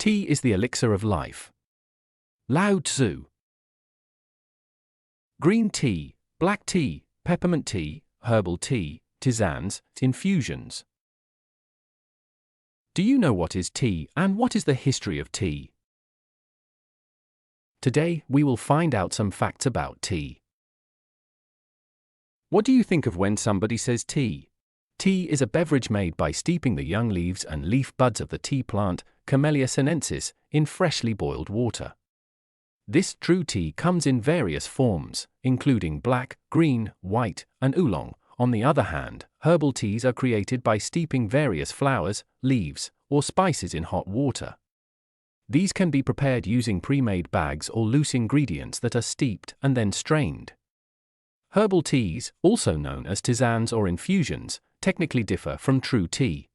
Tea is the elixir of life. Lao Tzu. Green tea, black tea, peppermint tea, herbal tea, tisanes, infusions. Do you know what is tea and what is the history of tea? Today, we will find out some facts about tea. What do you think of when somebody says tea? Tea is a beverage made by steeping the young leaves and leaf buds of the tea plant, Camellia sinensis, in freshly boiled water. This true tea comes in various forms, including black, green, white, and oolong. On the other hand, herbal teas are created by steeping various flowers, leaves, or spices in hot water. These can be prepared using pre-made bags or loose ingredients that are steeped and then strained. Herbal teas, also known as tisanes or infusions, technically differ from true tea.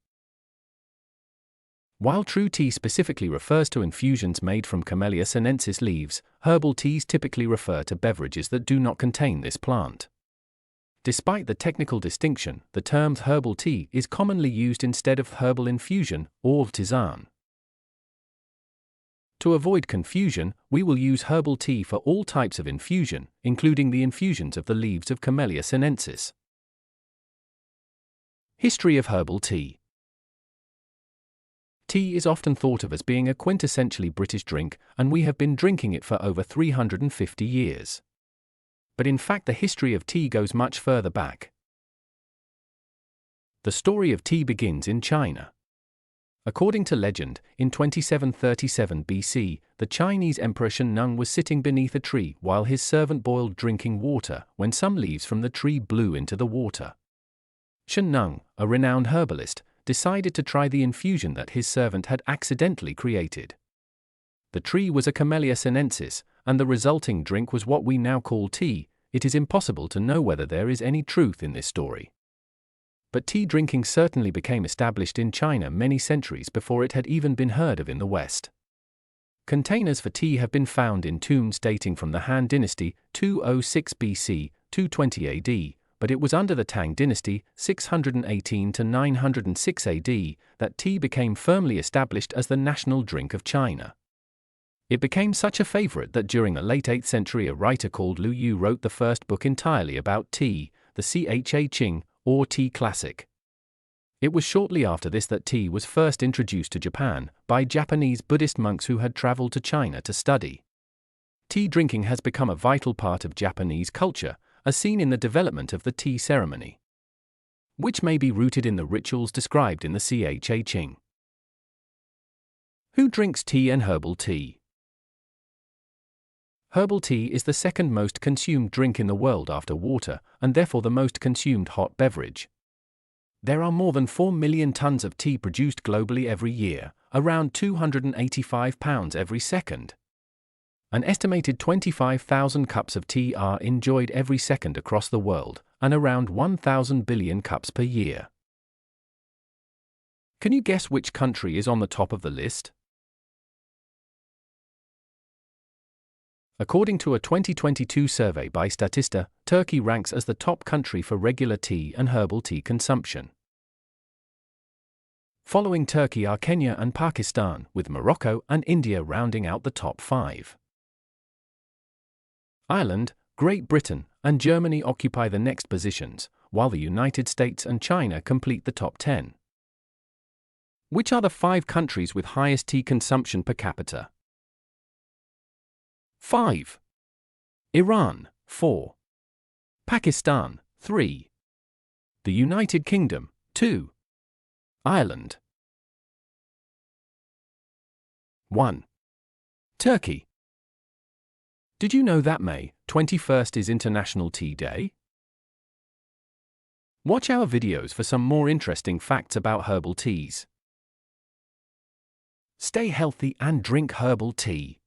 While true tea specifically refers to infusions made from Camellia sinensis leaves, herbal teas typically refer to beverages that do not contain this plant. Despite the technical distinction, the term herbal tea is commonly used instead of herbal infusion or tisane. To avoid confusion, we will use herbal tea for all types of infusion, including the infusions of the leaves of Camellia sinensis. History of herbal tea. Tea is often thought of as being a quintessentially British drink, and we have been drinking it for over 350 years. But in fact, the history of tea goes much further back. The story of tea begins in China. According to legend, in 2737 BC, the Chinese Emperor Shen Nong was sitting beneath a tree while his servant boiled drinking water when some leaves from the tree blew into the water. Shen Nong, a renowned herbalist, decided to try the infusion that his servant had accidentally created. The tree was a Camellia sinensis, and the resulting drink was what we now call tea. It is impossible to know whether there is any truth in this story. But tea drinking certainly became established in China many centuries before it had even been heard of in the West. Containers for tea have been found in tombs dating from the Han Dynasty, 206 BC, 220 AD, but it was under the Tang Dynasty, 618 to 906 AD, that tea became firmly established as the national drink of China. It became such a favorite that during the late 8th century a writer called Lu Yu wrote the first book entirely about tea, the Cha Ching, or Tea Classic. It was shortly after this that tea was first introduced to Japan by Japanese Buddhist monks who had traveled to China to study. Tea drinking has become a vital part of Japanese culture, as seen in the development of the tea ceremony, which may be rooted in the rituals described in the Cha Ching. Who drinks tea and herbal tea? Herbal tea is the second most consumed drink in the world after water, and therefore the most consumed hot beverage. There are more than 4 million tons of tea produced globally every year, around 285 pounds every second. An estimated 25,000 cups of tea are enjoyed every second across the world, and around 1,000 billion cups per year. Can you guess which country is on the top of the list? According to a 2022 survey by Statista, Turkey ranks as the top country for regular tea and herbal tea consumption. Following Turkey are Kenya and Pakistan, with Morocco and India rounding out the top 5. Ireland, Great Britain, and Germany occupy the next positions, while the United States and China complete the top 10. Which are the 5 countries with highest tea consumption per capita? 5. Iran, 4. Pakistan, 3. The United Kingdom, 2. Ireland, 1. Turkey. Did you know that May 21st is International Tea Day? Watch our videos for some more interesting facts about herbal teas. Stay healthy and drink herbal tea.